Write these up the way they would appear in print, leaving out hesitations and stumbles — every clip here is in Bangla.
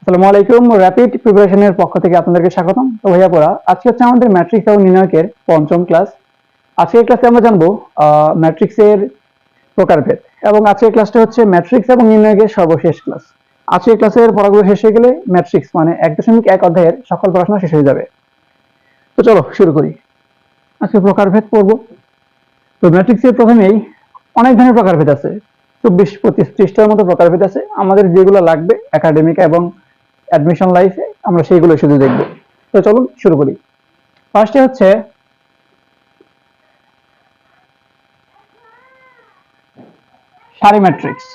আসসালামু আলাইকুম। র‍্যাপিড প্রিপারেশনের পক্ষ থেকে আপনাদেরকে স্বাগতম। তো ভাইয়া পড়া আজকে হচ্ছে আমাদের ম্যাট্রিক্স এবং নির্ণায়কের পঞ্চম ক্লাস। আজকের ক্লাসে আমরা জানবো ম্যাট্রিক্সের প্রকারভেদ, এবং আজকের ক্লাসটা হচ্ছে ম্যাট্রিক্স এবং নির্ণায়কের সর্বশেষ ক্লাস। আজকের ক্লাসের পড়াগুলো শেষ হয়ে গেলে ম্যাট্রিক্স মানে 1.1 অধ্যায়ের সকল পড়াশোনা শেষ হয়ে যাবে। তো চলো শুরু করি। আজকে প্রকারভেদ পড়বো। তো ম্যাট্রিক্সের প্রথমেই অনেক ধরনের প্রকারভেদ আছে, 24-25 পৃষ্ঠার মতো প্রকারভেদ আছে। আমাদের যেগুলো লাগবে একাডেমিক এবং অ্যাডমিশন লাইফে আমরা সেইগুলো শুধু দেখব। তো চলুন শুরু করি। ফার্স্টে হচ্ছে সারি ম্যাট্রিক্স।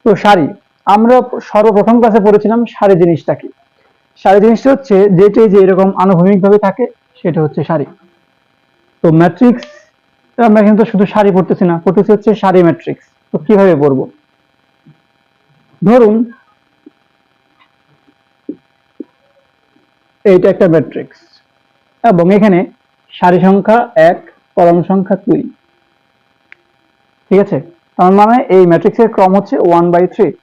তো সারি আমরা সর্বপ্রথম ক্লাসে পড়েছিলাম সারি জিনিসটা কি। সারি জিনিসটা হচ্ছে যেটি যে এরকম আনুভূমিক ভাবে থাকে সেটা হচ্ছে সারি। তো ম্যাট্রিক্স আমরা কিন্তু শুধু সারি পড়তেছি না, পড়তেছি হচ্ছে সারি ম্যাট্রিক্স। তো কিভাবে পড়বো? ধরুন এইটা একটা ম্যাট্রিক্স এবং এখানে সারি সংখ্যা 1, কলাম সংখ্যা 2। ঠিক আছে, তার মানে এই ম্যাট্রিক্সের ক্রম হচ্ছে 1/3।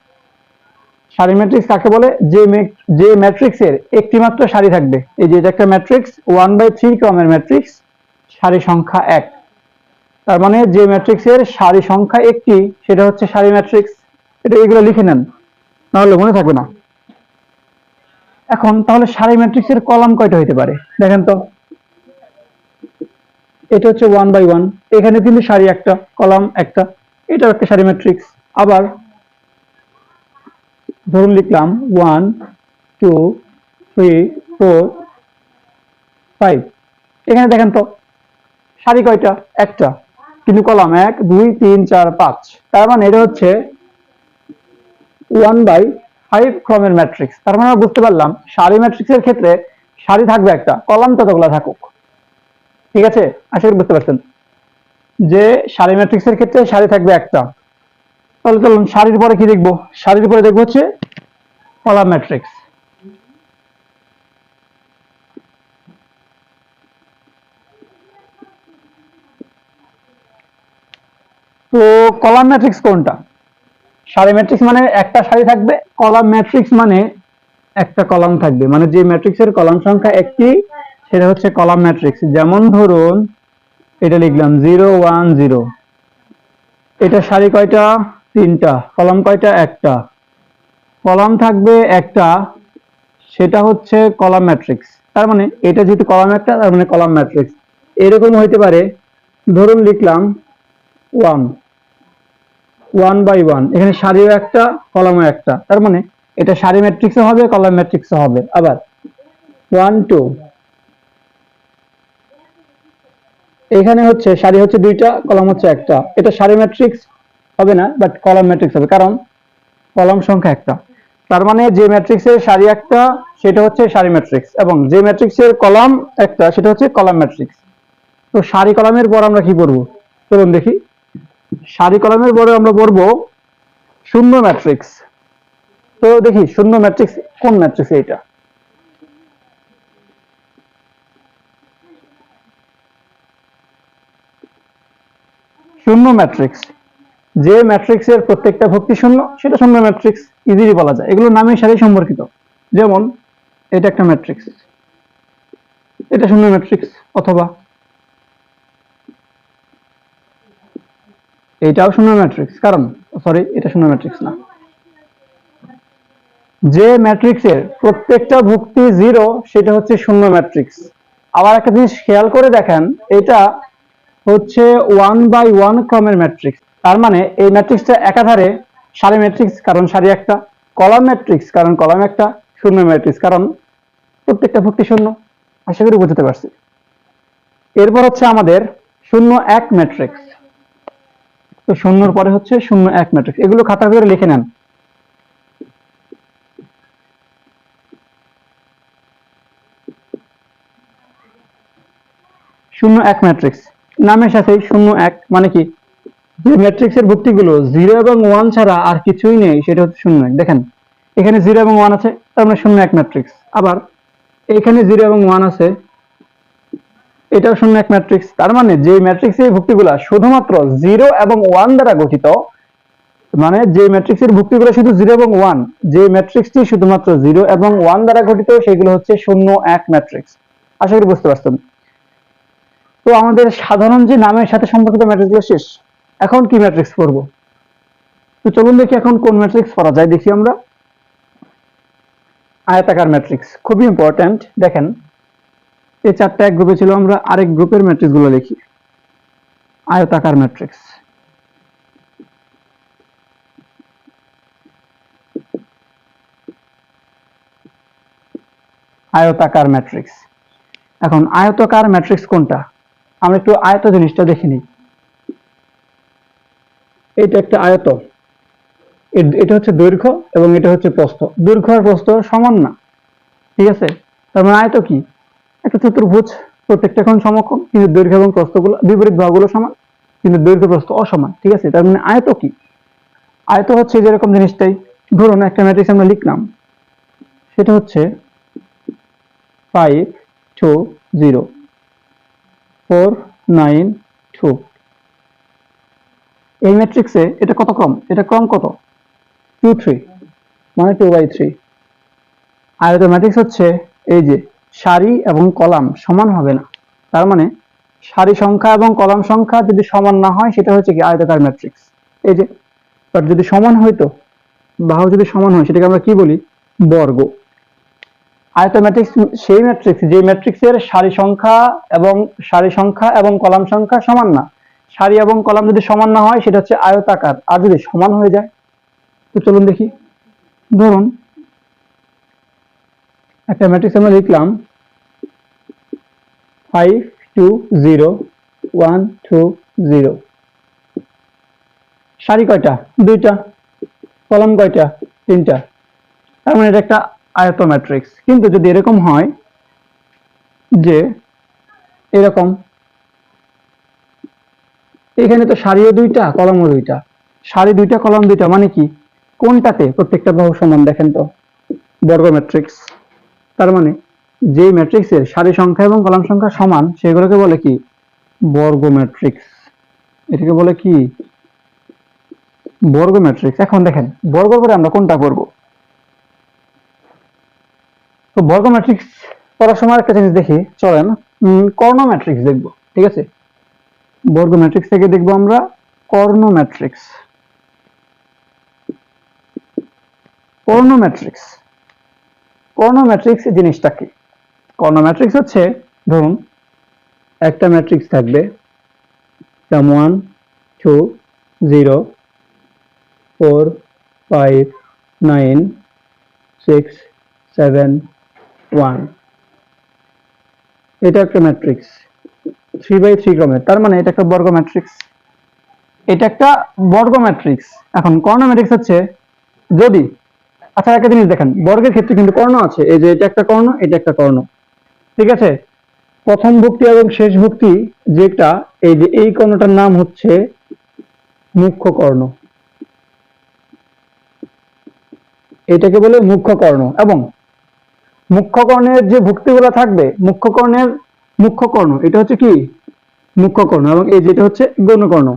সারি ম্যাট্রিক্স কাকে বলে? যে ম্যাট্রিক্সের একটি মাত্র সারি থাকবে। এই যে এটা একটা ম্যাট্রিক্স 1/3 ক্রমের ম্যাট্রিক্স, সারি সংখ্যা 1। তার মানে যে ম্যাট্রিক্সের সারি সংখ্যা একটি সেটা হচ্ছে সারি ম্যাট্রিক্স। এটা এগুলো লিখে নেন, নাহলে মনে থাকবে না। এখন তাহলে সারি ম্যাট্রিক্সের কলাম কয়টা হইতে পারে দেখেন তো। এটা হচ্ছে 1/1, এখানে কিন্তু সারি একটা, কলাম একটা, এটাও একটা সারি ম্যাট্রিক্স। আবার ধরুন লিখলাম 1 2 3 4 5, এখানে দেখেন তো সারি কয়টা? একটা, কিন্তু কলাম 1 2 3 4 5। তার মানে এটা হচ্ছে 1/5 ক্রমের ম্যাট্রিক্স। তার মানে আমরা বুঝতে পারলাম সারি ম্যাট্রিক্সের ক্ষেত্রে সারি থাকবে একটা, কলাম ততগুলো থাকুক। ঠিক আছে, আশা করি বুঝতে পারছেন যে সারি ম্যাট্রিক্সের ক্ষেত্রে সারি থাকবে একটা। তাহলে চলুন সারির পরে কি দেখবো? সারির পরে দেখবো হচ্ছে কলাম ম্যাট্রিক্স। তো কলাম ম্যাট্রিক্স কোনটা? সারি ম্যাট্রিক্স মানে একটা সারি থাকবে, কলাম ম্যাট্রিক্স মানে একটা কলাম থাকবে। মানে যে ম্যাট্রিক্সের কলাম সংখ্যা একটি সেটা হচ্ছে কলাম ম্যাট্রিক্স। যেমন ধরুন এটা লিখলাম 0 1 0, এটা সারি কয়টা? 3টা, কলাম কয়টা? একটা, কলাম থাকবে একটা, সেটা হচ্ছে কলাম ম্যাট্রিক্স। তার মানে এটা যেহেতু কলাম একটা, তার মানে কলাম ম্যাট্রিক্স। এরকম হইতে পারে, ধরুন লিখলাম 1/1, এখানে সারিও একটা, কলামও একটা, তার মানে এটা সারি ম্যাট্রিক্সও হবে, কলাম ম্যাট্রিক্সও হবে। আবার 1 2, এখানে হচ্ছে সারি হচ্ছে 2টা, কলাম হচ্ছে একটা, এটা সারি ম্যাট্রিক্স হবে না, বাট কলাম ম্যাট্রিক্স হবে, কারণ কলাম সংখ্যা একটা। তার মানে যে ম্যাট্রিক্সের সারি একটা সেটা হচ্ছে সারি ম্যাট্রিক্স, এবং যে ম্যাট্রিক্সের কলাম একটা সেটা হচ্ছে কলাম ম্যাট্রিক্স। তো সারি কলামের পর আমরা কি পড়বো? চলুন দেখি। সারি কলামের পরে আমরা পড়বো শূন্য ম্যাট্রিক্স। তো দেখি শূন্য ম্যাট্রিক্স কোন ম্যাট্রিক্স? এটা শূন্য ম্যাট্রিক্স, যে ম্যাট্রিক্সের প্রত্যেকটা ভুক্তি শূন্য সেটা শূন্য ম্যাট্রিক্স। ইজিলি বলা যায়, এগুলো নামের সাথে সম্পর্কিত। যেমন এটা একটা ম্যাট্রিক্স, এটা শূন্য ম্যাট্রিক্স, অথবা এটাও শূন্য ম্যাট্রিক্স, কারণ সরি এটা শূন্য ম্যাট্রিক্স না। যে ম্যাট্রিক্সের প্রত্যেকটা ভুক্তি 0 সেটা হচ্ছে শূন্য ম্যাট্রিক্স। আবার একটা জিনিস খেয়াল করে দেখেন, এটা হচ্ছে 1/1 ক্রমের ম্যাট্রিক্স। তার মানে এই ম্যাট্রিক্সটা একাধারে সারি ম্যাট্রিক্স কারণ সারি একটা, কলাম ম্যাট্রিক্স কারণ কলাম একটা, শূন্য ম্যাট্রিক্স কারণ প্রত্যেকটা ভুক্তি শূন্য। আশা করি বুঝতে পারছি। এরপর হচ্ছে আমাদের 0 1 ম্যাট্রিক্স। তো শূন্যর পরে হচ্ছে 0 1 ম্যাট্রিক্স, এগুলো খাতা করে লিখে নেন। শূন্য এক ম্যাট্রিক্স নামের সাথে 0 1 মানে কি? যে ম্যাট্রিক্সের ভুক্তিগুলো 0 এবং 1 ছাড়া আর কিছুই নেই সেটা হচ্ছে 0 1। দেখেন এখানে 0 এবং 1 আছে, তার মানে 0 1 ম্যাট্রিক্স। আবার এখানে 0 এবং 1 আছে, এটাও 0 1 ম্যাট্রিক্স। তার মানে যে ম্যাট্রিক্সের ভুক্তিগুলো শুধুমাত্র 0 এবং 1 দ্বারা গঠিত মানে যে ম্যাট্রিক্সের ভুক্তিগুলো শুধু 0 এবং 1, যে ম্যাট্রিক্সটি শুধুমাত্র 0 এবং 1 দ্বারা গঠিত সেগুলো হচ্ছে 0 1 ম্যাট্রিক্স। আশা করি বুঝতে পারছেন। তো আমাদের সাধারণ যে নামের সাথে সম্পর্কিত ম্যাট্রিক্সগুলো শেষ, এখন কি ম্যাট্রিক্স পড়বো? তো চলুন দেখি এখন কোন ম্যাট্রিক্স পড়া যায়। দেখি আমরা আয়তাকার ম্যাট্রিক্স, খুবই ইম্পর্ট্যান্ট। দেখেন এই চারটা এক গ্রুপে ছিল, আমরা আরেক গ্রুপের ম্যাট্রিক্স গুলো লিখি। আয়তাকার ম্যাট্রিক্স, আয়তাকার ম্যাট্রিক্স। এখন আয়তাকার ম্যাট্রিক্স কোনটা, আমরা একটু আয়ত জিনিসটা দেখে নিই। এটা একটা আয়ত, এটা হচ্ছে দৈর্ঘ্য এবং এটা হচ্ছে প্রস্থ। দৈর্ঘ্য আর প্রস্থ সমান না, ঠিক আছে? তার মানে আয়ত কি, একটা চতুর্ভুজ, প্রত্যেকটা কোণ সমকোণ, কিন্তু দৈর্ঘ্য এবং প্রস্থগুলো বিপরীত বাহুগুলো সমান, কিন্তু দৈর্ঘ্য প্রস্থ অসমান, ঠিক আছে? তার মানে আয়ত কি, আয়ত হচ্ছে যেরকম জিনিসটাই, ধরুন একটা ম্যাট্রিক্স আমরা লিখলাম, সেটা হচ্ছে 5 2 0 4 9 2। এই ম্যাট্রিক্সে এটা কত ক্রম, এটা ক্রম কত, 2 3, মানে 2/3। আয়ত ম্যাট্রিক্স হচ্ছে এই যে সারি এবং কলাম সমান হবে না, তার মানে সারি সংখ্যা এবং কলাম সংখ্যা যদি সমান না হয় সেটা হচ্ছে কি আয়তাকার ম্যাট্রিক্স। এই যে বাট যদি সমান হইতো, বাহু যদি সমান হয় সেটাকে আমরা কি বলি, বর্গ। আয়ত ম্যাট্রিক্স সেই ম্যাট্রিক্স যে ম্যাট্রিক্সের সারি সংখ্যা এবং কলাম সংখ্যা সমান না, সারি এবং কলাম যদি সমান না হয় সেটা হচ্ছে আয়তাকার। আর যদি সমান হয়ে যায়, তো চলুন দেখি। ধরুন একটা ম্যাট্রিক্স আমরা লিখলাম 5 2 0 1 2 0। সারি কয়টা, দুইটা, কলাম কয়টা, তিনটা, তার মানে এটা একটা আয়ত ম্যাট্রিক্স। কিন্তু যদি এরকম হয় যে এরকম, এখানে তো সারিও দুইটা কলামও দুইটা, সারি দুইটা কলাম দুইটা, মানে কি কোনটাতে প্রত্যেকটা বাহু সমান, দেখেন তো, বর্গ ম্যাট্রিক্স। তার মানে যে ম্যাট্রিক্সের সারি সংখ্যা এবং কলাম সংখ্যা সমান সেগুলোকে বলে কি, বর্গ ম্যাট্রিক্স। এটাকে বলে কি, বর্গ ম্যাট্রিক্স। এখন দেখেন বর্গ করে আমরা কোনটা করব, তো বর্গ ম্যাট্রিক্স পড়ার সময় একটা জিনিস দেখি, চলেন কর্ণ ম্যাট্রিক্স দেখবো, ঠিক আছে? বর্গ ম্যাট্রিক্স থেকে দেখবো আমরা কর্ণ ম্যাট্রিক্স। কর্ণ ম্যাট্রিক্স, কর্ণ ম্যাট্রিক্স জিনিসটা কি? কর্ণ ম্যাট্রিক্স হচ্ছে, ধরুন একটা ম্যাট্রিক্স থাকবে 1 2 0 4 5 9 6 7 1। এটা একটা ম্যাট্রিক্স 3/3 ক্রমের, তার মানে এটা একটা বর্গ ম্যাট্রিক্স। এটা একটা বর্গ ম্যাট্রিক্স। এখন কর্ণ ম্যাট্রিক্স হচ্ছে যদি, আচ্ছা একটা জিনিস দেখেন, বর্গের ক্ষেত্রে কিন্তু কর্ণ আছে, এই যে এটা একটা কর্ণ, এটা একটা কর্ণ, ঠিক আছে? প্রথম ভুক্তি এবং শেষ ভুক্তি যেটা, এই যে এই কর্ণটার নাম হচ্ছে মুখ্য কর্ণ, এটাকে বলে মুখ্য কর্ণ। এবং মুখ্য কর্ণের যে ভুক্তিগুলো থাকবে, মুখ্য কর্ণ এটা হচ্ছে কি, মুখ্য কর্ণ, এবং এই যেটা হচ্ছে গৌণ কর্ণ।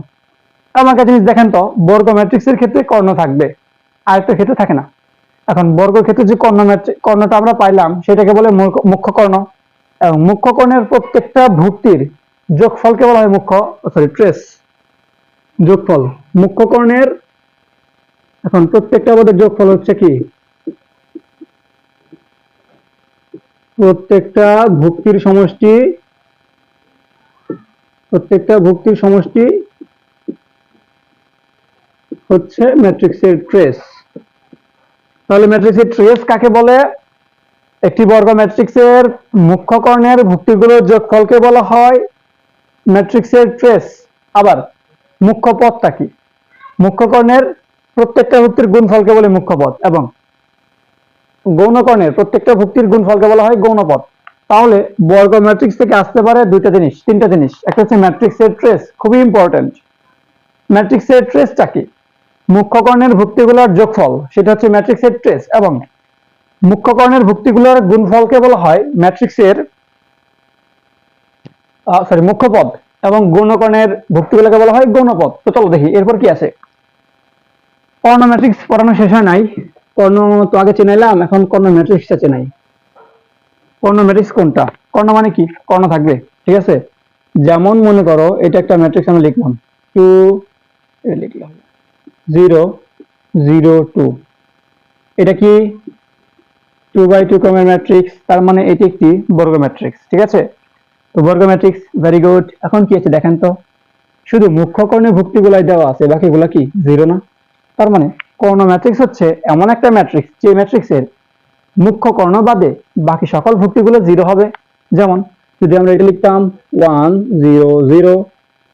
আমার কাছে জিনিস দেখেন তো, বর্গ ম্যাট্রিক্সের ক্ষেত্রে কর্ণ থাকবে, আয়তের ক্ষেত্রে থাকে না। এখন বর্গের ক্ষেত্রে যে কর্ণটা আমরা পাইলাম সেটাকে বলে মুখ্য কর্ণ, এবং মুখ্য কর্ণের প্রত্যেকটা ভুক্তির যোগফলকে বলা হয় ট্রেস, যোগফল মুখ্য কর্ণের। এখন প্রত্যেকটা পদের যোগফল হচ্ছে কি, প্রত্যেকটা ভুক্তির সমষ্টি হচ্ছে ম্যাট্রিক্সের ট্রেস। তাহলে ম্যাট্রিক্সের ট্রেস কাকে বলে? একটি বর্গ ম্যাট্রিক্সের মুখ্য কর্ণের ভুক্তিগুলোর যোগফলকে বলা হয় ম্যাট্রিক্সের ট্রেস। আবার মুখ্য পদটা কি, মুখ্য কর্ণের প্রত্যেকটা ভুক্তির গুণফলকে বলে মুখ্য পদ, এবং গৌণ কর্ণের প্রত্যেকটা ভুক্তির গুণফলকে বলা হয় গৌণ পদ। তাহলে বর্গ ম্যাট্রিক্স থেকে আসতে পারে তিনটা জিনিস। একটা হচ্ছে ম্যাট্রিক্সের ট্রেস, খুবই ইম্পর্টেন্ট। ম্যাট্রিক্সের ট্রেসটা কি, মুখ্য কর্ণের ভুক্তিগুলোর যোগফল, সেটা হচ্ছে ম্যাট্রিক্সের ট্রেস, এবং মুখ্য কর্ণের ভুক্তিগুলোর গুণফলকে বলা হয় ম্যাট্রিক্সের মুখ্য পদ, এবং গৌণ কর্ণের ভুক্তিগুলোকে বলা হয় গৌণ পদ। তো চলো দেখি এরপর কি আছে। কর্ণ ম্যাট্রিক্স পড়ানো শেষ হয় নাই। কর্ণ তো আগে চেনাইলাম, এখন কর্ণ ম্যাট্রিক্সটা চেনাই। কর্ণ ম্যাট্রিক্স কোনটা? কর্ণ মানে কি? কর্ণ থাকবে, ঠিক আছে। যেমন মনে করো এটা একটা ম্যাট্রিক্স আমি লিখলাম 2 লিখলাম 0 0 2, এটা কি 2 বাই 2 ক্রমের ম্যাট্রিক্স, তার মানে এটি একটি বর্গ ম্যাট্রিক্স, ঠিক আছে। তো বর্গ ম্যাট্রিক্স, ভেরি গুড। এখন কি আছে দেখেন তো, শুধু মুখ্য কর্ণের ভুক্তিগুলাই দেওয়া আছে, বাকিগুলা কি জিরো না? তার মানে কর্ণ ম্যাট্রিক্স হচ্ছে এমন একটা ম্যাট্রিক্স যে ম্যাট্রিক্সের মুখ্য কর্ণ বাদে বাকি সকল ভুক্তিগুলো জিরো হবে। যেমন যদি আমরা এটা লিখতাম 1 0 0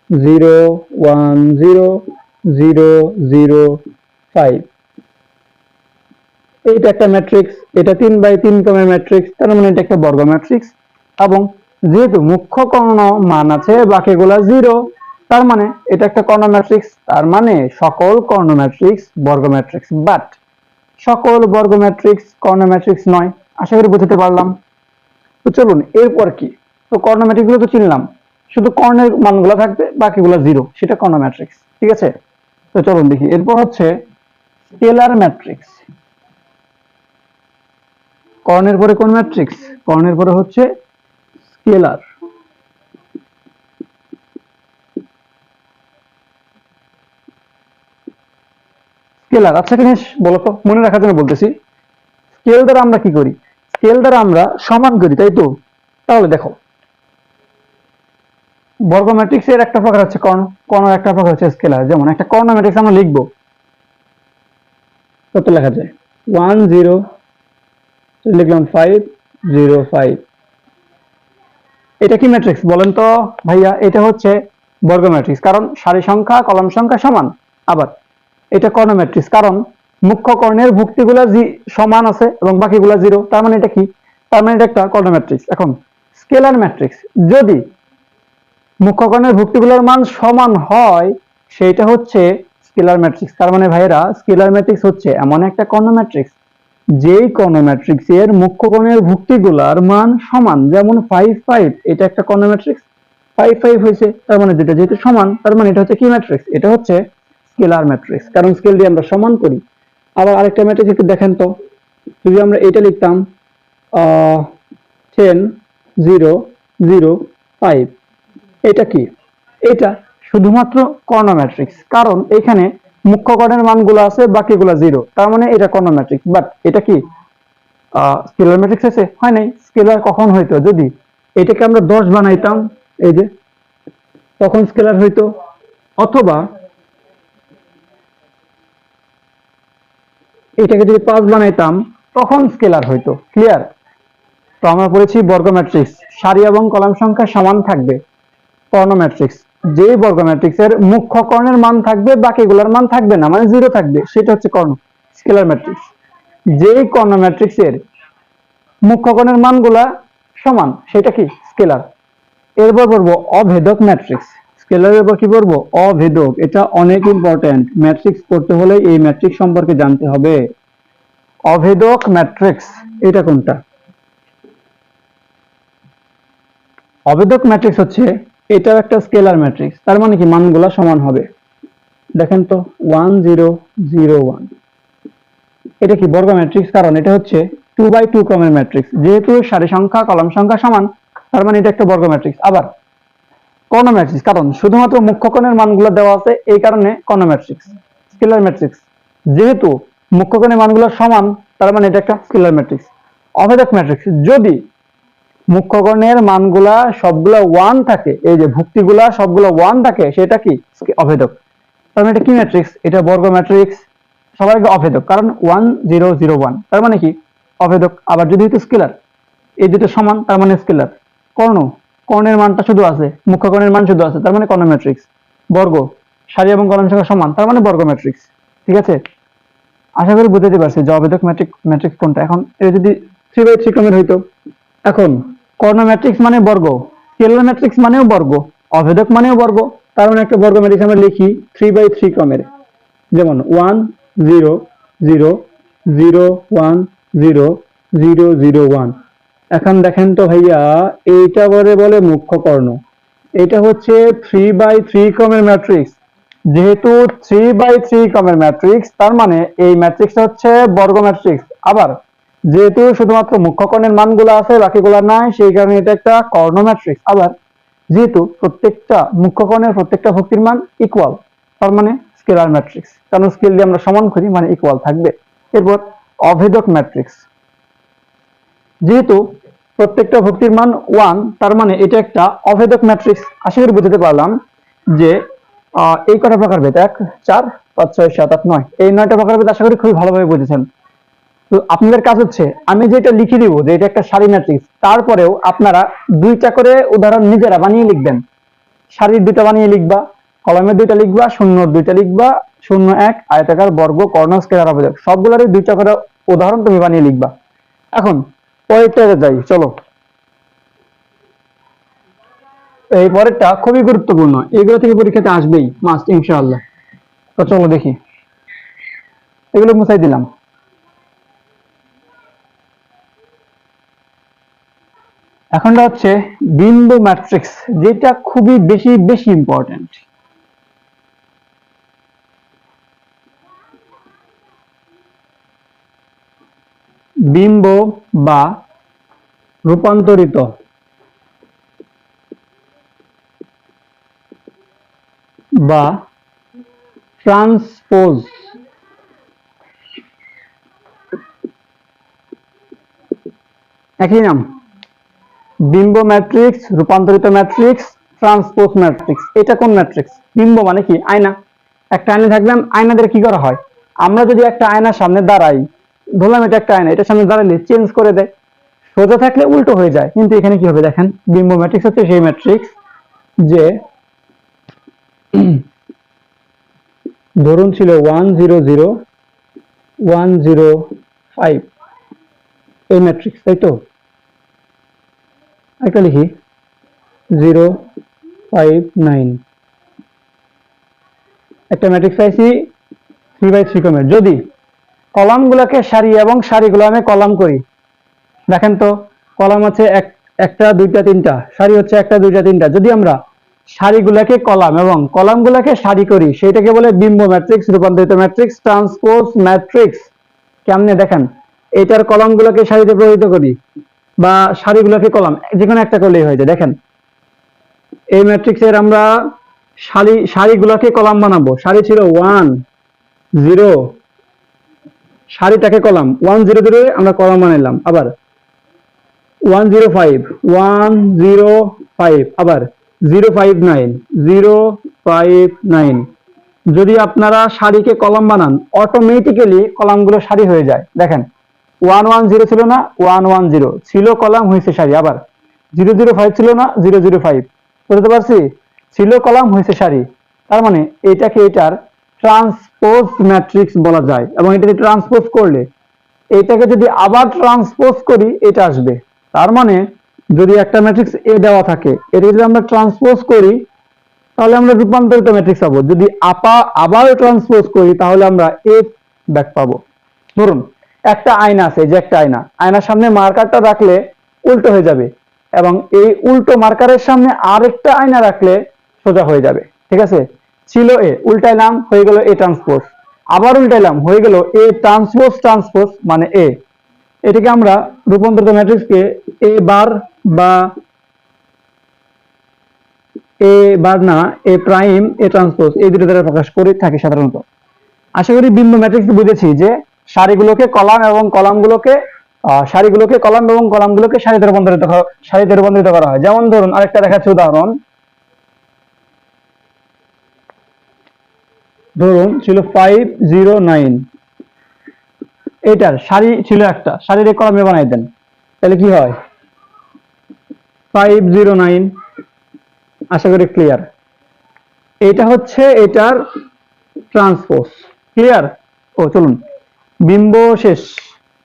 0 1 0 0 0 5, এটা একটা ম্যাট্রিক্স, এটা 3 বাই 3 ক্রমের ম্যাট্রিক্স, তার মানে এটা একটা বর্গ ম্যাট্রিক্স। এবং যেহেতু মুখ্য কর্ণ মান আছে বাকিগুলা জিরো, তার মানে এটা একটা কর্ণ ম্যাট্রিক্স, তার মানে সকল কর্ণ ম্যাট্রিক্স বর্গ ম্যাট্রিক্স, বাট সকল বর্গ ম্যাট্রিক্স কর্ণ ম্যাট্রিক্স নয়। আশা করি বুঝতে পারলাম। তো চলুন এরপর কি, তো কর্ণ ম্যাট্রিক্স গুলো তো চিনলাম, শুধু কর্ণের মানগুলো থাকবে বাকিগুলো জিরো, সেটা কর্ণ ম্যাট্রিক্স, ঠিক আছে। তো চলুন দেখি, এরপর হচ্ছে স্কেলার ম্যাট্রিক্স। কর্ণের পরে কোন ম্যাট্রিক্স? কর্ণের পরে হচ্ছে স্কেলার। স্কেলার, আচ্ছা জিনিস বলো তো, মনে রাখার জন্য বলতেছি। স্কেল দ্বারা আমরা কি করি? স্কেল দ্বারা আমরা সমান করি, তাই তো। তাহলে দেখো, বর্গ ম্যাট্রিক্স এর একটা প্রকার হচ্ছে কর্ণ, কর্ণের একটা প্রকার হচ্ছে স্কেলার। যেমন একটা কর্ণ ম্যাট্রিক্স আমরা লিখবো, কত লেখা যায়? 1 0, লিখলাম 5 0 5। এটা কি ম্যাট্রিক্স বলেন তো ভাইয়া? এটা হচ্ছে বর্গ ম্যাট্রিক্স, কারণ সারি সংখ্যা কলাম সংখ্যা সমান। আবার এটা কর্ণ ম্যাট্রিক্স, কারণ মুখ্য কর্ণের ভুক্তিগুলা সমান আছে এবং বাকিগুলা জিরো, তার মানে এটা কি? তার মানে এটা একটা কর্ণ ম্যাট্রিক্স। এখন স্কেলার ম্যাট্রিক্স, যদি মুখ্য কর্ণের ভুক্তিগুলোর মান সমান হয় সেটা হচ্ছে স্কেলার ম্যাট্রিক্স। তার মানে ভাইয়েরা, স্কেলার ম্যাট্রিক্স হচ্ছে এমন একটা কর্ণ ম্যাট্রিক্স যেই কর্ণ ম্যাট্রিক্স এর মুখ্য কর্ণের ভুক্তিগুলার মান সমান। যেমন 5 5, এটা একটা কর্ণ ম্যাট্রিক্স, 5 5 হয়েছে, তার মানে দুটো যেহেতু সমান, তার মানে এটা হচ্ছে কি ম্যাট্রিক্স? এটা হচ্ছে স্কেলার ম্যাট্রিক্স, কারণ স্কেল দিয়ে আমরা সমান করি। আবার আরেকটা ম্যাট্রিক্স একটু দেখেন তো, যদি আমরা এটা লিখতাম 10 0 0 5, এটা কি? এটা শুধুমাত্র কর্ণ ম্যাট্রিক্স, কারণ এখানে মুখ্য কর্ণের মানগুলো আছে বাকিগুলো জিরো, তার মানে এটা কর্ণ ম্যাট্রিক্স। বাট এটা কি স্কেলার ম্যাট্রিক্স আছে? হয় নাই। স্কেলার কখন হইতো? যদি এটাকে আমরা 10 বানাইতাম, এই যে, তখন স্কেলার হইতো। অথবা এটাকে যদি 5 বানাইতাম তখন স্কেলার হইতো। ক্লিয়ার? তো আমরা পড়েছি বর্গ ম্যাট্রিক্স, সারি এবং কলাম সংখ্যা সমান থাকবে, কর্ণ ম্যাট্রিক্স। যে বর্গ ম্যাট্রিক্সের মুখ্য কর্ণের মান থাকবে বাকিগুলোর মান থাকবে না, মানে জিরো থাকবে, সেটা হচ্ছে কর্ণ, স্কেলার ম্যাট্রিক্স। যেই কর্ণ ম্যাট্রিক্সের মুখ্য কর্ণের মানগুলা সমান সেটা কি? স্কেলার। এরপর পড়বো অভেদক ম্যাট্রিক্স। স্কেলারের উপর কি পড়বো? অভেদক। এটা অনেক ইম্পর্টেন্ট, ম্যাট্রিক্স পড়তে হলে এই ম্যাট্রিক্স সম্পর্কে জানতে হবে। অভেদক ম্যাট্রিক্স এটা কোনটা? অভেদক ম্যাট্রিক্স হচ্ছে, এটাও একটা স্কেলার ম্যাট্রিক্স, তার মানে কি মানগুলা সমান হবে। দেখেন তো 1 0 0 1, এটা কি বর্গ ম্যাট্রিক্স? কারণ এটা হচ্ছে 2 বাই 2 ক্রমের ম্যাট্রিক্স, যেহেতু সারি সংখ্যা কলাম সংখ্যা সমান, তার মানে এটা একটা বর্গ ম্যাট্রিক্স। আবার কর্ণ ম্যাট্রিক্স, কারণ শুধুমাত্র মুখ্য কর্ণের মানগুলো দেওয়া আছে, এই কারণে কর্ণ ম্যাট্রিক্স। স্কেলার ম্যাট্রিক্স, যেহেতু মুখ্য কর্ণের মানগুলো সমান, তার মানে এটা একটা স্কেলার ম্যাট্রিক্স। অভেদক ম্যাট্রিক্স, যদি মুখ্য কর্ণের মানগুলা সবগুলা 1 থাকে, এই যে ভুক্তিগুলা সবগুলো 1 থাকে, সেটা কি? অভেদক। তার মানে এটা কি ম্যাট্রিক্স? এটা বর্গ ম্যাট্রিক্স। সবার আগে অভেদক, কারণ 1 0 0 1, তার মানে কি? অভেদক। আবার যদি হতো স্কেলার, এই দুটো সমান, তার মানে স্কেলার। কর্ণ, কর্ণের মানটা শুধু আছে, মুখ্য কর্ণের মান শুধু আছে, তার মানে কর্ণ ম্যাট্রিক্স। বর্গ, সারি এবং কলাম সংখ্যা সমান, তার মানে বর্গ ম্যাট্রিক্স। ঠিক আছে? আশা করি বুঝতে পারছি যে অভেদক ম্যাট্রিক্স কোনটা। এখন এটা যদি 3 বাই 3 ক্রমের হইতো, এখন কর্ণ ম্যাট্রিক্স মানে বর্গ, স্কেলার ম্যাট্রিক্স মানেও বর্গ, অভেদক মানেও বর্গ, তার মানে একটা বর্গ ম্যাট্রিক্স আমরা লিখি 3 বাই 3 ক্রমের। যেমন 1 0 0 0 1 0 0 0 1। এখন দেখেন তো ভাইয়া, এইটা বলে মুখ্য কর্ণ, এটা হচ্ছে 3 বাই 3 ক্রমের ম্যাট্রিক্স। যেহেতু 3/3 ক্রমের ম্যাট্রিক্স, তার মানে এই ম্যাট্রিক্সটা হচ্ছে বর্গ ম্যাট্রিক্স। আবার যেহেতু শুধুমাত্র মুখ্য কর্ণের মানগুলো আছে, বাকিগুলো নাই, সেই কারণে এটা একটা কর্ণ ম্যাট্রিক্স। আবার যেহেতু প্রত্যেকটা মুখ্য কর্ণের প্রত্যেকটা ভক্তির মান ইকুয়াল, তার মানে স্কেলার ম্যাট্রিক্স, কারণ স্কেল দিয়ে আমরা সমান করি মানে ইকুয়াল থাকবে। এরপর অভেদক ম্যাট্রিক্স, যেহেতু প্রত্যেকটা ভক্তির মান 1, তার মানে এটা একটা অভেদক ম্যাট্রিক্স। আশা করি বুঝতে পারলাম যে এই কটা প্রকারভেদ, 1 4 5 6 7 8 9, এই 9টা প্রকারভেদ আশা করি খুবই ভালোভাবে বুঝেছেন। তো আপনাদের কাজ হচ্ছে আমি যেটা লিখে দিব যে এটা একটা সারি ম্যাট্রিক্স, তারপরেও আপনারা 2টা করে উদাহরণ নিজেরা বানিয়ে লিখবেন। সারির 2টা বানিয়ে লিখবা, কলামের 2টা লিখবা, শূন্যর 2টা লিখবা, 0 1 আয়তাকার বর্গ কর্ণ স্কেলার অভেদক, সবগুলোরই 2টা করে উদাহরণ তুমি বানিয়ে লিখবা। এখন পরেরটাতে যাই, চলো। এই পরেরটা খুবই গুরুত্বপূর্ণ, এগুলো থেকে পরীক্ষাতে আসবেই মাস্ট ইনশাআল্লাহ। তো চলো দেখি, এগুলো মুছাই দিলাম। এখনটা হচ্ছে বিন্দু ম্যাট্রিক্স, যেটা খুবই বেশি বেশি ইম্পর্টেন্ট। বিম্ব বা রূপান্তরিত বা ট্রান্সপোজ, একই নাম। বিম্ব ম্যাট্রিক্স, রূপান্তরিত ম্যাট্রিক্স, ট্রান্সপোজ ম্যাট্রিক্স। এটা কোন ম্যাট্রিক্স? বিম্ব মানে কি? আয়না। একটা আয়না থাকলাম, আয়না দিয়ে কি করা হয়? আমরা যদি একটা আয়নার সামনে দাঁড়াই, ধরলাম এটা একটা আয়না, এটার সামনে দাঁড়ালে চেঞ্জ করে দেয়, সোজা থাকলে উল্টো হয়ে যায়। কিন্তু এখানে কি হবে দেখেন, বিম্ব ম্যাট্রিক্স হচ্ছে সেই ম্যাট্রিক্স যে ধরুন ছিল 1 0 0 1 0 5, এই ম্যাট্রিক্স, তাই তো? একটা লিখি 0 5 9, একটা ম্যাট্রিক্স পাইছি 3/3 ক্রমের। যদি কলামগুলোকে সারি এবং সারিগুলো আমি কলাম করি, দেখেন তো, কলাম আছে একটা দুইটা তিনটা, সারি হচ্ছে একটা দুইটা তিনটা। যদি আমরা সারিগুলোকে কলাম এবং কলামগুলোকে সারি করি, সেটাকে বলে বিম্ব ম্যাট্রিক্স, রূপান্তরিত ম্যাট্রিক্স, ট্রান্সপোজ ম্যাট্রিক্স। কেমনে দেখেন, এটার কলামগুলোকে সারিতে প্রভাবিত করি বা সারিগুলোকে কলাম, যেকোনো একটা করলেই হয়ে যায়। দেখেন এই ম্যাট্রিক্সের আমরা সারিগুলোকে কলাম বানাবো। সারি ছিল 1 0, সারিটাকে কলাম 1 0 0 আমরা কলাম বানাইলাম। আবার 1 0 5 1 0 5, আবার 0 5 9 0 5 9। যদি আপনারা সারিকে কলাম বানান, অটোমেটিক্যালি কলামগুলো সারি হয়ে যায়। দেখেন 1 1 0 ছিল না, 1 1 0 ছিল, কলাম হয়েছে সারি। আবার 0 0 5 ছিল না, 0 0 5, বুঝতে পারছি? ছিল কলাম হয়েছে সারি। তার মানে এটাকে এটার ট্রান্সপোজ ম্যাট্রিক্স বলা যায়। এবং এটাকে ট্রান্সপোজ করলে, এটাকে যদি আবার ট্রান্সপোজ করি, এটা আসবে। তার মানে যদি একটা ম্যাট্রিক্স এ দেওয়া থাকে, এটা যদি আমরা ট্রান্সপোজ করি, তাহলে আমরা রূপান্তরিত ম্যাট্রিক্স পাবো। যদি আবার ট্রান্সপোজ করি, তাহলে আমরা এফ ব্যাক পাবো। ধরুন একটা আয়না আছে, যে একটা আয়না, আয়নার সামনে মার্কারটা রাখলে উল্টো হয়ে যাবে, এবং এই উল্টো মার্কারের সামনে আরেকটা আয়না রাখলে সোজা হয়ে যাবে। ঠিক আছে? ছিল এ, উল্টাইলাম, হয়ে গেল এ ট্রান্সপোজ, আবার উল্টাইলাম, হয়ে গেল এ ট্রান্সপোজ ট্রান্সপোজ মানে এ। এটাকে আমরা রূপান্তরিত ম্যাট্রিক্সকে এ বার বা এ বার না, এ প্রাইম, এ ট্রান্সপোজ, এই দুটো দ্বারা প্রকাশ করে থাকি সাধারণত। আশা করি বিম্ব ম্যাট্রিক্স বুঝেছি যে সারিগুলোকে কলাম এবং কলামগুলোকে সারিগুলোকে কলাম এবং কলামগুলোকে সারিতে রূপান্তরিত করা হয়। যেমন ধরুন আরেকটা দেখাচ্ছি উদাহরণ। ধরুন ছিল 5 0 9, এটার সারি ছিল একটা, সারির কলামে বানাই দেন, তাহলে কি হয়? 5 0 9। আশা করি ক্লিয়ার। এটা হচ্ছে এটার ট্রান্সপোজ। ক্লিয়ার? ও চলুন, বিম্ব শেষ,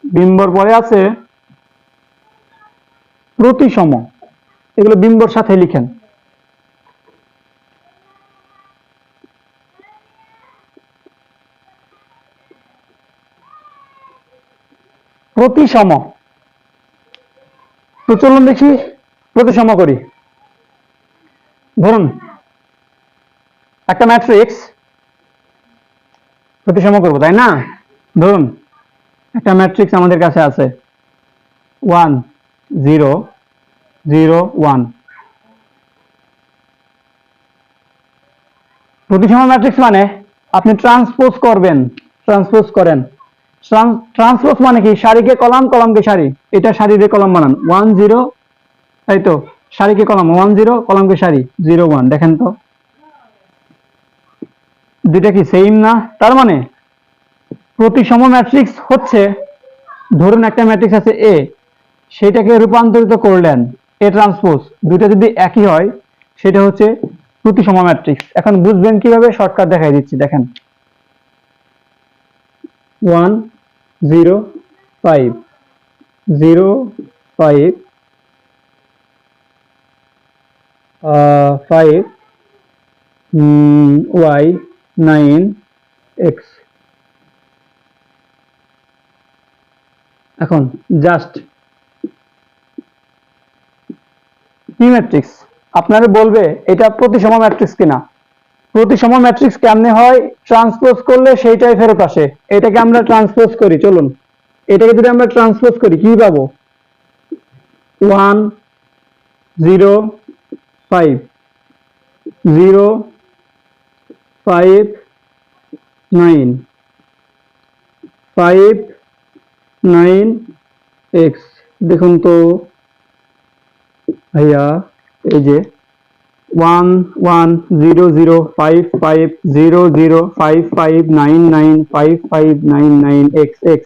বিম্বর পরে আছে প্রতিসম। এগুলো বিম্বর সাথে লিখেন। প্রতিসম, তো চলুন দেখি প্রতিসম করি। ধরুন একটা ম্যাট্রিক্স প্রতিসম করব, তাই না? ধরুন একটা ম্যাট্রিক্স আমাদের কাছে আছে 1 0 0 1। প্রতিসম ম্যাট্রিক্স মানে আপনি ট্রান্সপোজ করবেন, ট্রান্সপোজ করেন। ট্রান্সপোজ মানে কি? সারিকে কলাম, কলামকে সারি। এটা সারিতে কলাম বানান 1 0, তাই তো? সারিকে কলাম 1 0, কলামকে সারি 0 1। দেখেন তো দুইটা কি সেম না? তার মানে প্রতিসম ম্যাট্রিক্স হচ্ছে, ধরুন একটা ম্যাট্রিক্স আছে এ, সেটাকে রূপান্তরিত করলেন এ ট্রান্সপোজ, দুইটা যদি একই হয় সেটা হচ্ছে প্রতিসম ম্যাট্রিক্স। এখন বুঝবেন কিভাবে? শর্টকাট দেখাই দিচ্ছি, দেখেন 1 0 5 0 5 5 y 9 x। এখন জাস্ট কি ম্যাট্রিক্স আপনারা বলবে এটা প্রতিসম ম্যাট্রিক্স কিনা। প্রতিসম ম্যাট্রিক্স কেমনে হয়? ট্রান্সপোজ করলে সেইটাই ফেরত আসে। এটাকে আমরা ট্রান্সপোজ করি, চলুন এটাকে যদি আমরা ট্রান্সপোজ করি কি পাবো? 1 0 5 0 5 9 5 9 x। দেখুন তো ভাইয়া, এই যে 1 1 0 0 5 5 0 0 5 5 9 9 5 5 9 9 x x।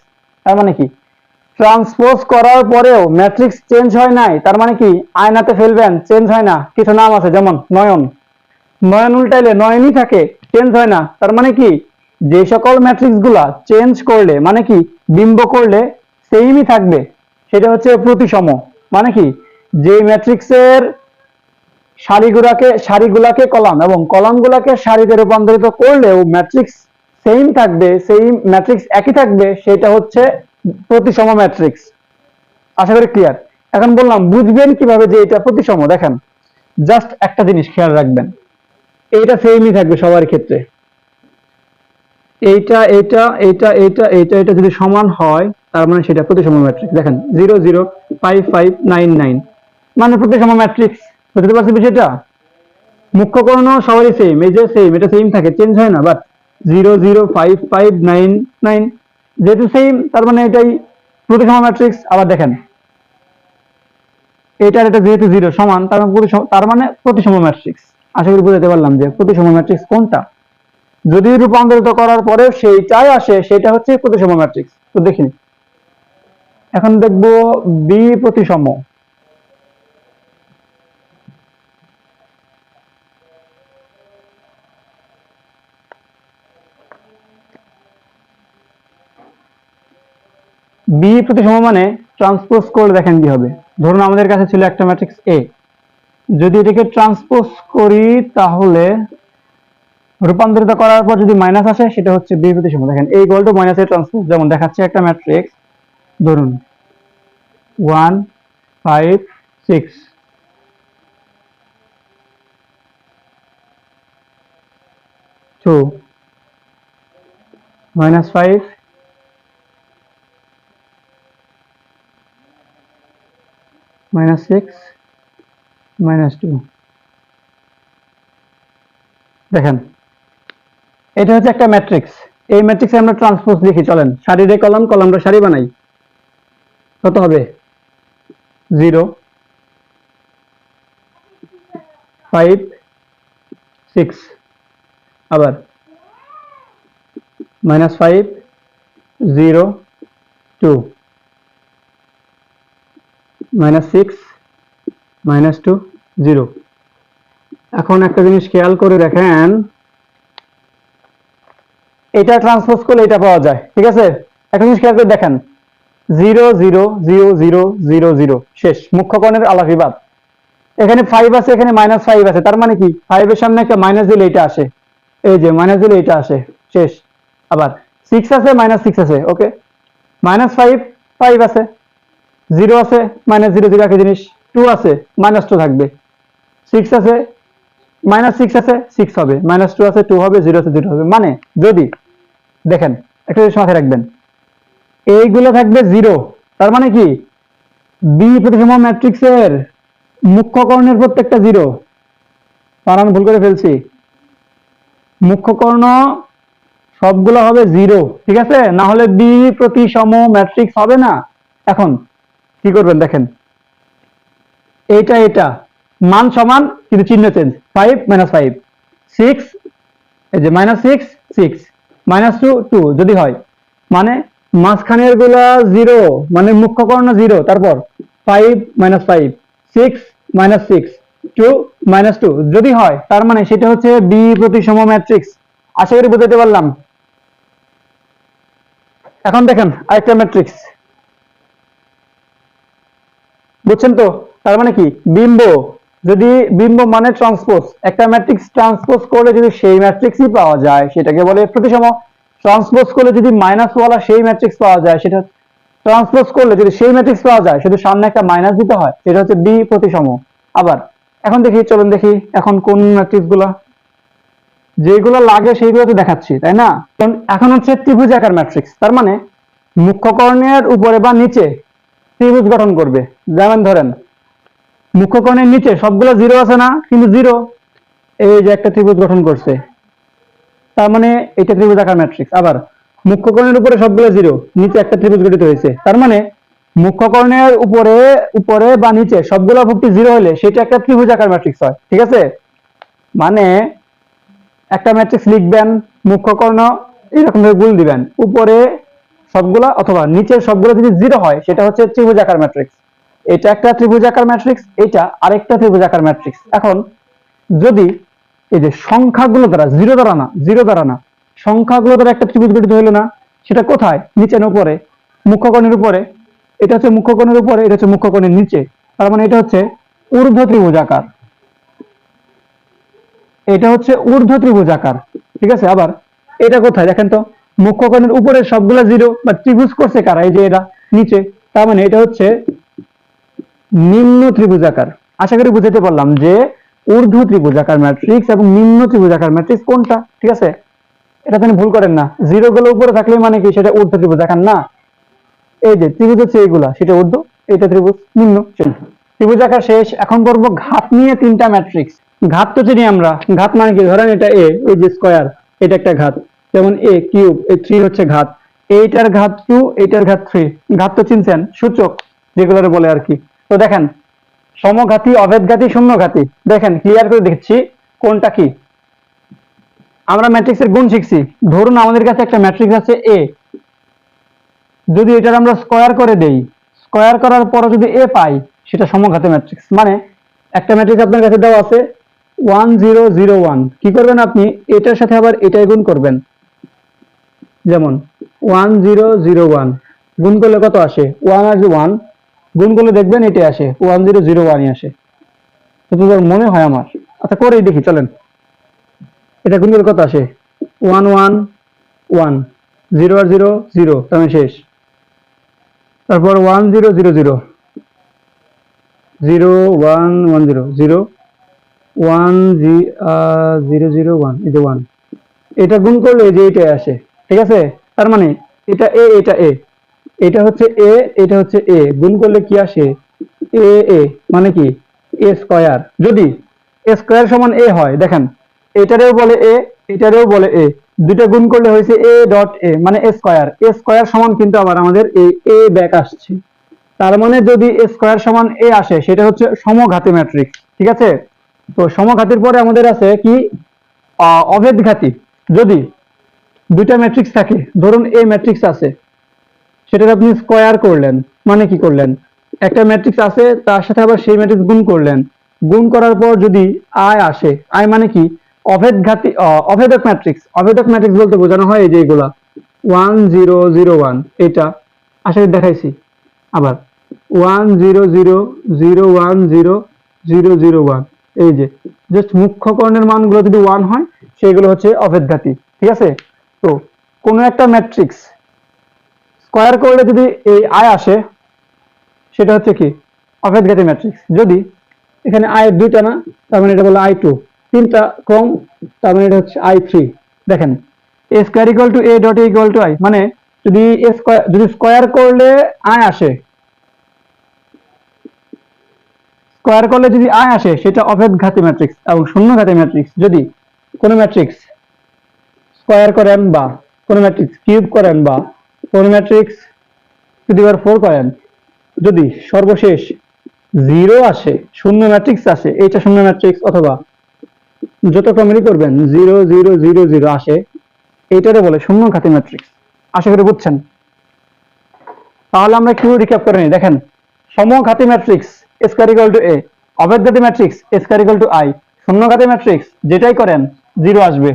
তার মানে কি? ট্রান্সপোজ করার পরেও ম্যাট্রিক্স চেঞ্জ হয় নাই। তার মানে কি? আয়নাতে ফেলবেন, চেঞ্জ হয় না। কিছু নাম আছে যেমন নয়ন, নয়ন উল্টাইলে নয়নই থাকে, চেঞ্জ হয় না। তার মানে কি? যে সকল ম্যাট্রিক্স গুলা চেঞ্জ করলে, মানে কি বিম্ব করলে সেমই থাকবে, সেটা হচ্ছে প্রতিসম। মানে কি? যে ম্যাট্রিক্সের সারিগুলাকে কলাম এবং কলামগুলাকে সারিতে রূপান্তরিত করলেও ম্যাট্রিক্স সেম থাকবে, সেই ম্যাট্রিক্স একই থাকবে, সেটা হচ্ছে প্রতিসম ম্যাট্রিক্স। আশা করি ক্লিয়ার। এখন বললাম বুঝবেন কিভাবে যে এটা প্রতিসম। দেখেন জাস্ট একটা জিনিস খেয়াল রাখবেন, এইটা সেমই থাকবে সবার ক্ষেত্রে। এইটা এইটা এইটা এইটা এইটা এটা যদি সমান হয় তার মানে সেটা প্রতিসম ম্যাট্রিক্স। দেখেন 0 0 5 5 9 9 মানে প্রতিসম ম্যাট্রিক্স। বুঝতে পারছি বিষয়টা? মুখ্য কর্ণ সবারই সেম, এই যে সেম, এটা সেম থাকে, চেঞ্জ হয় না। বাট 0 0 5 5 9 9 যেহেতু সেম, তার মানে এটাই প্রতিসম ম্যাট্রিক্স। আবার দেখেন এটার এটা যেহেতু 0 সমান, তার মানে প্রতিসম ম্যাট্রিক্স। আশা করি বুঝাতে পারলাম যে প্রতিসম ম্যাট্রিক্স কোনটা। যদি রূপান্তরিত করার পরে সেইটাই আসে, সেটা হচ্ছে প্রতিসম ম্যাট্রিক্স। তো দেখিনি, এখন দেখবো বি প্রতিসম। বি প্রতিসম মানে ট্রান্সপোজ করলে দেখেন কি হবে। ধরুন আমাদের কাছে ছিল একটা ম্যাট্রিক্স এ, যদি এটাকে ট্রান্সপোজ করি তাহলে রূপান্তরিত করার পর যদি মাইনাস আসে সেটা হচ্ছে বি প্রতিসম। দেখেন এই গোল টু মাইনাসের ট্রান্সপোজ যেমন দেখাচ্ছে একটা ম্যাট্রিক্স, ধরুন 1 5 6 2 -5 -6 -2। দেখেন এটা হচ্ছে একটা ম্যাট্রিক্স। এই ম্যাট্রিক্সে আমরা ট্রান্সপোজ লিখি, চলেন সারিরে কলাম, কলামটা সারি বানাই। কত হবে? 0 5 6, আবার -5 0 2 -6 -2 0। এখন একটা জিনিস খেয়াল করে দেখেন, এটা ট্রান্সপোজ করলে এটা পাওয়া যায়, ঠিক আছে? একটা জিনিস খেয়াল করে দেখেন 0 0 0 0 0 0 শেষ, মুখ্য কর্ণের আলাফি বাদ। এখানে 5 আছে, এখানে -5 আছে, তার মানে কি 5 এর সামনে একটা মাইনাস দিলে এটা আসে, এই যে মাইনাস দিলে এটা আসে, শেষ। আবার 6 আছে, -6 আছে, ওকে। -5 5 আছে, 0 আছে, -0 0 একই জিনিস, 2 আছে, -2 থাকবে, 6 আছে, -6 আছে, 6 হবে, -2 আছে, 2 হবে, 0 আছে, 0 হবে। মানে যদি দেখেন একটা জিনিস মাথায় রাখবেন, এইগুলো থাকবে জিরো, তার মানে কি বি প্রতিসম ম্যাট্রিক্সের মুখ্য কর্ণের প্রত্যেকটা জিরো। তার আমি ভুল করে ফেলছি, মুখ্য কর্ণ সবগুলো হবে জিরো, ঠিক আছে, না হলে বি প্রতিসম ম্যাট্রিক্স হবে না। এখন কি করবেন দেখেন, এইটা এটা মান সমান কিন্তু চিহ্ন চেঞ্জ, 5 - 5 6, এই যে -6 6 -2 2 যদি হয়, মানে মাঝখানের গুলা জিরো, মানে মুখ্য কর্ণ জিরো, তারপর 5 - 5 6 - 6 2 - 2 যদি হয়, তার মানে সেটা হচ্ছে বি প্রতিসম ম্যাট্রিক্স। আশা করি বুঝাতে পারলাম। এখন দেখেন আরেকটা ম্যাট্রিক্স, বুঝছেন তো? তার মানে কি বিম্ব, যদি বিম্ব মানে ট্রান্সপোজ, একটা ম্যাট্রিক্স ট্রান্সপোজ করলে যদি সেই ম্যাট্রিক্সই পাওয়া যায় সেটাকে বলে প্রতিসম। ট্রান্সপোজ করলে যদি মাইনাস ওয়ালা সেই ম্যাট্রিক্স পাওয়া যায় সেটা, ট্রান্সপোজ করলে যদি সেই ম্যাট্রিক্স পাওয়া যায় শুধু সামনে একটা মাইনাস দিতে হয়, সেটা হচ্ছে বি প্রতিসম। আবার এখন দেখি, চলুন দেখি এখন কোন ম্যাট্রিক্স গুলা, যেগুলো লাগে সেইগুলো তো দেখাচ্ছি তাই না। এখন হচ্ছে ত্রিভুজাকার ম্যাট্রিক্স, তার মানে মুখ্য কর্ণের উপরে বা নিচে ত্রিভুজ গঠন করবে। যেমন ধরেন মুখ্য কর্ণের নিচে সবগুলো জিরো আছে না, কিন্তু জিরো, এই যে একটা ত্রিভুজ গঠন করছে, তার মানে এটা ত্রিভুজাকার ম্যাট্রিক্স। আবার মুখ্য কর্ণের উপরে সবগুলো জিরো, নিচে একটা ত্রিভুজ গঠিত হয়েছে, তার মানে মুখ্য কর্ণের উপরে উপরে বা নিচে সবগুলো ভুক্তি জিরো হলে সেটা একটা ত্রিভুজাকার ম্যাট্রিক্স হয়, ঠিক আছে। মানে একটা ম্যাট্রিক্স লিখবেন, মুখ্য কর্ণ এরকম ভাবে গুল দিবেন, উপরে সবগুলা অথবা নিচের সবগুলো যদি জিরো হয় সেটা হচ্ছে ত্রিভুজাকার ম্যাট্রিক্স। এটা একটা ত্রিভুজাকার ম্যাট্রিক্স, এটা আরেকটা ত্রিভুজাকার ম্যাট্রিক্স। এখন যদি এই যে সংখ্যাগুলো দ্বারা, জিরো দ্বারা না, জিরো দ্বারা না, সংখ্যাগুলো দ্বারা একটা ত্রিভুজ গঠিত হলো না, সেটা কোথায়? নিচে না উপরে? মুখ্য কোণের উপরে। এটা হচ্ছে মুখ্য কোণের উপরে, এটা হচ্ছে মুখ্য কোণের নিচে, তার মানে এটা হচ্ছে ঊর্ধ্ব ত্রিভুজাকার, এটা হচ্ছে ঊর্ধ্ব ত্রিভুজাকার, ঠিক আছে। আবার এটা কোথায় দেখেন তো, মুখ্য কোণের উপরে সবগুলা জিরো, বা ত্রিভুজ করছে কারা? এই যে এটা নিচে, তার মানে এটা হচ্ছে নিম্ন ত্রিভুজাকার। আশা করি বুঝাতে পারলাম যে ঊর্ধ্ব ত্রিভুজাকার ম্যাট্রিক্স এবং নিম্ন ত্রিভুজাকার ম্যাট্রিক্স কোনটা, ঠিক আছে। এটা তিনি ভুল করেন না, জিরো গুলো উপরে থাকলে মানে কি সেটা ঊর্ধ্ব ত্রিভুজাকার না। এই যে ত্রিভুজ হচ্ছে এইগুলা, সেটা ঊর্ধ্ব, এটা ত্রিভুজ নিম্ন। ত্রিভুজাকার শেষ। এখন করব ঘাত নিয়ে তিনটা ম্যাট্রিক্স। ঘাত তো চিনি আমরা, ঘাত মানে কি, ধরেন এটা এ, এই যে স্কয়ার, এটা একটা ঘাত, যেমন এ কিউব, এই 3 হচ্ছে ঘাত, এইটার ঘাত 2, এইটার ঘাত 3। ঘাত তো চিনছেন, সূচক যেগুলোরে বলে আর কি। তো দেখেন সমঘাতী, অভেদঘাতী, শূন্যঘাতী, দেখেন ক্লিয়ার করে দেখছি কোনটা কি। আমরা ম্যাট্রিক্সের গুণ শিখছি। ধরুন আমাদের কাছে একটা ম্যাট্রিক্স আছে এ, যদি এটার আমরা স্কয়ার করে দেই, স্কয়ার করার পর যদি এ পাই, সেটা সমঘাতী ম্যাট্রিক্স। মানে একটা ম্যাট্রিক্স আপনার কাছে দেওয়া আছে 1 0 0 1, কি করবেন আপনি, এটার সাথে আবার এটাই গুণ করবেন। যেমন 1 0 0 1 গুণ করলে কত আসে? 1 আসবে 1, গুণ করলে দেখবেন এটাই আসে, 1 0 0 1ই আসে। তো মনে হয় আমার, আচ্ছা করেই দেখি চলেন। এটা গুণ করলে কত আসে? 1 1 1, 0 আর 0 0, তার মানে শেষ। তারপর 1 0 0 0 0 1 1 0 0 1 0 0 1, এই যে 1, এটা গুণ করলে যে এটাই আসে, ঠিক আছে। তার মানে এটা এ, এটা এ, এটা হচ্ছে এ, এটা হচ্ছে এ, গুণ করলে কি আসে? এ এ, মানে কি এ স্কয়ার। যদি এ স্কয়ার সমান এ হয়, দেখেন এটারেও বলে এ, এটারেও বলে এ, দুটো গুণ করলে হয়েছে এ ডট এ, মানে এ স্কয়ার। এ স্কয়ার সমান কিন্তু আবার আমাদের এই এ ব্যাক আসছে, তার মানে যদি এ স্কয়ার সমান এ আসে সেটা হচ্ছে সমঘাতী ম্যাট্রিক্স, ঠিক আছে। তো সমঘাতীর পরে আমাদের আছে কি? অভেদঘাতী। যদি দুইটা ম্যাট্রিক্স থাকে, ধরুন এ ম্যাট্রিক্স আছে, সেটার আপনি স্কয়ার করলেন, মানে কি করলেন, একটা ম্যাট্রিক্স আছে তার সাথে আবার সেই ম্যাট্রিক্স গুণ করলেন, গুণ করার পর যদি আয় আসে, আয় মানে কি অভেদঘাতী, অভেদক ম্যাট্রিক্স। অভেদক ম্যাট্রিক্স বলতে বোঝানো হয় এই যে এগুলা 1 0 0 1, এটা আশা করি দেখাইছি। আবার 1 0 0 0 1 0 0 0 1, এই যে জাস্ট মুখ্য কর্ণের মানগুলো যদি 1 হয় সেগুলো হচ্ছে অভেদঘাতী, ঠিক আছে। তো কোনো একটা ম্যাট্রিক্স স্কয়ার করলে যদি এই আয় আসে সেটা হচ্ছে কি অভেদঘাতী ম্যাট্রিক্স। যদি এখানে আয় দুইটা না, তার মানে এটা বলে i2, তিনটা কম, তার মানে এটা হচ্ছে i3। দেখেন A square equal to A dot A equal to I, মানে যদি স্কয়ার করলে আই আসে, স্কয়ার করলে যদি আই আসে সেটা অভেদঘাতী ম্যাট্রিক্স। এবং শূন্যঘাতী ম্যাট্রিক্স যদি কোনো ম্যাট্রিক্স স্কয়ার করেন বা কোনো ম্যাট্রিক্স কিউব করেন বা কোনো ম্যাট্রিক্স 2^4 করেন, যদি সর্বশেষ 0 আসে, শূন্য ম্যাট্রিক্স আসে, এইটা শূন্য ম্যাট্রিক্স অথবা যত ক্রমেরই করবেন 0 0 0 0 আসে, এইটারে বলে শূন্যঘাতী ম্যাট্রিক্স। আশা করি বুঝছেন। তাহলে আমরা একটু রিক্যাপ করে নিই। দেখেন, সমঘাতী matrix square equal to A, অভেদঘাতী matrix square equal to I, শূন্যঘাতী ম্যাট্রিক্স যেটাই করেন 0 আসবে।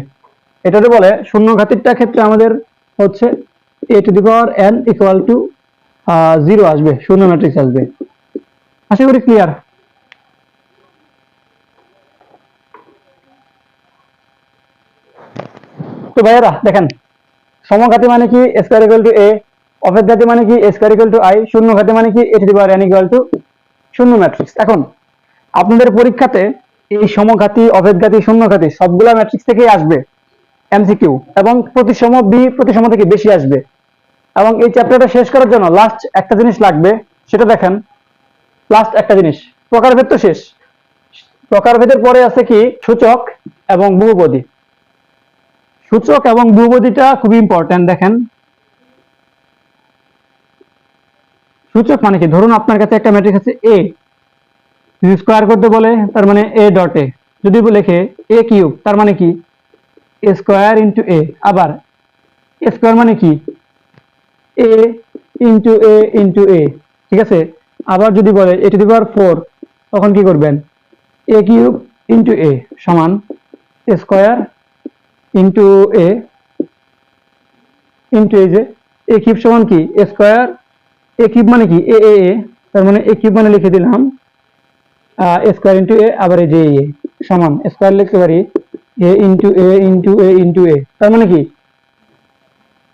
এটাতে বলে শূন্যঘাতীটার ক্ষেত্রে আমাদের হচ্ছে a to the power n equal to 0 আসবে, শূন্য ম্যাট্রিক্স আসবে। আশা করি ক্লিয়ার। তো ভাইয়েরা দেখেন, সমঘাতী মানে কি স্কয়ার ইকুয়াল টু এ, অভেদঘাতী মানে কি স্কয়ার ইকুয়াল টু আই, শূন্যঘাতী মানে কি a to the power n equal to শূন্য ম্যাট্রিক্স। এখন আপনাদের পরীক্ষাতে এই সমঘাতী, অভেদঘাতী, শূন্যঘাতী সবগুলা ম্যাট্রিক্স থেকেই আসবে এমসিকিউ, এবং প্রতিসম বি প্রতিসম থেকে বেশি আসবে। এবং এই চ্যাপ্টারটা শেষ করার জন্য লাস্ট একটা জিনিস লাগবে, সেটা দেখেন। লাস্ট একটা জিনিস, প্রকারভেদ তো শেষ, প্রকারভেদের পরে আছে কি সূচক এবং বহুপদী। সূচক এবং বহুপদীটা খুবই ইম্পর্টেন্ট। দেখেন, সূচক মানে কি, ধরুন আপনার কাছে একটা ম্যাট্রিক্স আছে এ, যদি স্কয়ার করতে বলে তার মানে এ ডট এ, যদি লেখে এ কিউব তার মানে কি এ স্কয়ার ইন্টু এ, আবার এ স্কয়ার মানে কি এ ইন্টু এ ইন্টু এ, ঠিক আছে। আবার যদি বলে এ টু দি পাওয়ার 4, তখন কি করবেন এ কিউব ইন্টু এ সমান এ স্কয়ার ইন্টু এ ইন্টু এই যে এ কিউব সমান কি এ স্কয়ার, এ কিউব মানে কি এ এ এ, তার মানে এ কিউব মানে লিখে দিলাম এ স্কয়ার ইন্টু এ, আবার এই যে এ সমান স্কয়ার লিখতে পারি এ ইন্টু এ ইন্টু এ ইন্টু এ, তার মানে কি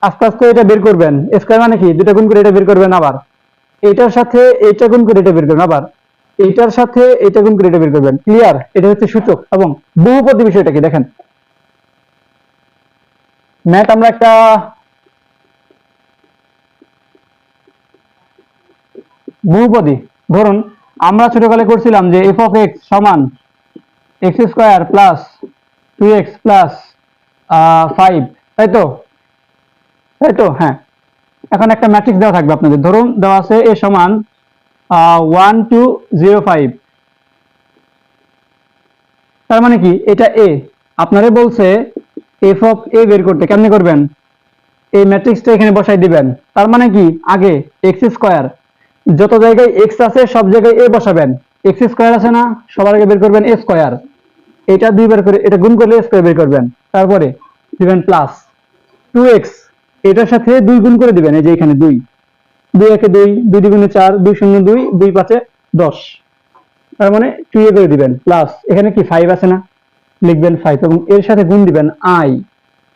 আস্তে আস্তে এটা বের করবেন। স্কয়ার মানে কি দুটা গুণ করে এটা বের করবেন, আবার এইটার সাথে এইটা গুণ করে এটা বের করবেন, আবার এইটার সাথে এইটা গুণ করে এটা বের করবেন। ক্লিয়ার? এটা হচ্ছে সূচক। এবং বহুপদী বিষয়টা কি দেখেন, ম্যাথ আমরা একটা বহুপদী, ধরুন আমরা ছোটকালে করছিলাম যে এফ অফ এক্স সমান x square plus 2x plus 5, তাই তো? তাই তো? হ্যাঁ। এখন একটা ম্যাট্রিক্স দেওয়া থাকবে আপনাদের, ধরুন দেওয়া আছে এ সমান 1 2 0 5, তার মানে কি এটা এ। আপনারে বলছে এফ অফ এ বের করতে, কেমনে করবেন? এই ম্যাট্রিক্সটা এখানে বসাই দিবেন। তার মানে কি আগে এক্স স্কয়ার, যত জায়গায় এক্স আছে সব জায়গায় এ বসাবেন। এক্স স্কয়ার আছে না, সবার আগে বের করবেন এ স্কয়ার, এটা দুইবার করে এটা গুণ করলে স্কয়ার বের করবেন, তারপরে দিবেন প্লাস 2x, এটার সাথে 2 গুণ করে দিবেন, এই যে এখানে 2, 2 একে 2, 2 দ্বিগুণে 4, 2 শূন্য 2, 2 পাঁচে 10, তার মানে 2 এ করে দিবেন প্লাস এখানে কি 5 আছে না, লিখবেন 5 এবং এর সাথে গুণ দিবেন i।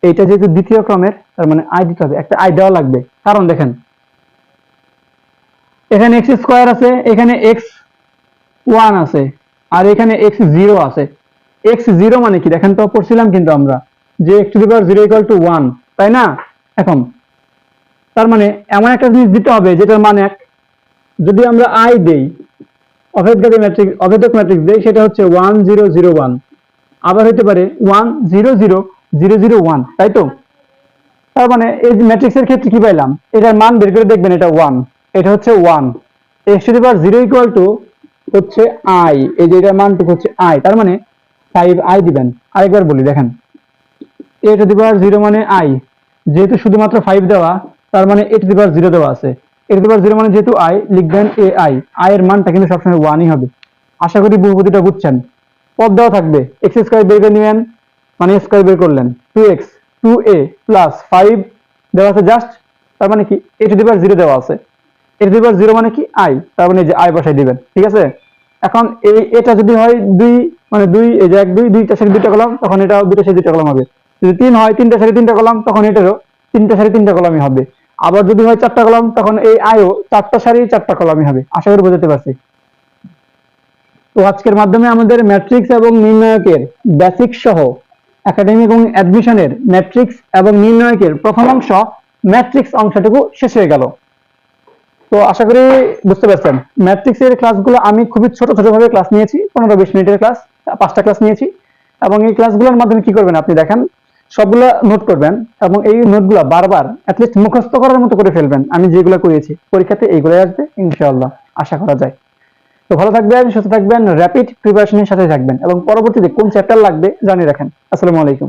এইটা যেহেতু দ্বিতীয় ক্রমের, তার মানে i দিতে হবে, একটা i দেওয়া লাগবে। কারণ দেখেন এখানে x স্কয়ার আছে, এখানে x 1 আছে, আর এখানে x 0 আছে। x 0 মানে কি দেখেন তো, পড়ছিলাম কিন্তু আমরা যে x to the power 0 equal to 1, তাই না? এখন তার মানে এমন একটা জিনিস দিতে হবে যেটার মান 1। যদি আমরা i দেই, অভেদঘাতী ম্যাট্রিক্স, অভেদক ম্যাট্রিক্স দেই, সেটা হচ্ছে 1 0 0 1, আবার হতে পারে 1 0 0 0 0 1, তাই তো? তার মানে এই ম্যাট্রিক্সের ক্ষেত্রে কি পাইলাম, এটার মান বের করে দেখবেন, এটা 1, এটা হচ্ছে 1। x to the power 0 equal to হচ্ছে i, এই যে এটার মানটুকু হচ্ছে i, তার মানে 5i দিবেন। আরেকবার বলি দেখেন, a টু দি পাওয়ার 0 মানে i, যেহেতু শুধুমাত্র 5 দেওয়া, তার মানে a টু দি পাওয়ার 0 দেওয়া আছে, a টু দি পাওয়ার 0 মানে যেহেতু i, লিখবেন ai, i এর মানটা কিন্তু সবসময় 1ই হবে। আশা করি বহুপদীটা বুঝছেন। পদ দেওয়া থাকবে, x স্কয়ার বের করে নেবেন, মানে স্কয়ার বের করলেন, 2x 2a প্লাস 5 দেওয়া আছে জাস্ট, তার মানে কি a টু দি পাওয়ার 0 দেওয়া আছে, a টু দি পাওয়ার 0 মানে কি i, তার মানে যে i বসাই দিবেন, ঠিক আছে? এখন এটা যদি হয় 2, মানে 2, এই যে 1 2, দুইটা সারি দুইটা কলাম, তখন এটাও দুইটা সারি দুইটা কলাম হবে। যদি 3 হয়, তিনটা সারি তিনটা কলাম, তখন এটারও তিনটা সারি তিনটা কলামই হবে। আবার যদি হয় 4টা কলাম, তখন এই আইও 4টা সারি 4টা কলামই হবে। আশা করি বোঝাতে পারছি। তো আজকের মাধ্যমে আমাদের ম্যাট্রিক্স এবং নির্ণায়কের বেসিক সহ একাডেমিক এবং অ্যাডমিশনের ম্যাট্রিক্স এবং নির্ণায়কের প্রথম অংশ ম্যাট্রিক্স অংশটুকু শেষ হয়ে গেল। তো আশা করি বুঝতে পারছেন ম্যাট্রিক্স এর ক্লাসগুলো আমি খুবই ছোট ছোট ভাবে ক্লাস নিয়েছি, 15-20 মিনিটের ক্লাস, 5টা ক্লাস নিয়েছি। এবং এই ক্লাসগুলোর মাধ্যমে কি করবেন আপনি দেখেন, সবগুলো নোট করবেন এবং এই নোটগুলো বারবার অ্যাটলিস্ট মুখস্থ করার মতো করে ফেলবেন। আমি যেগুলো করিয়েছি পরীক্ষাতে এইগুলোই আসবে ইনশাআল্লাহ, আশা করা যায়। তো ভালো থাকবেন, সুস্থ থাকবেন, র্যাপিড প্রিপারেশনের সাথে থাকবেন এবং পরবর্তীতে কোন চ্যাপ্টার লাগবে জানিয়ে রাখেন। আসসালামু আলাইকুম।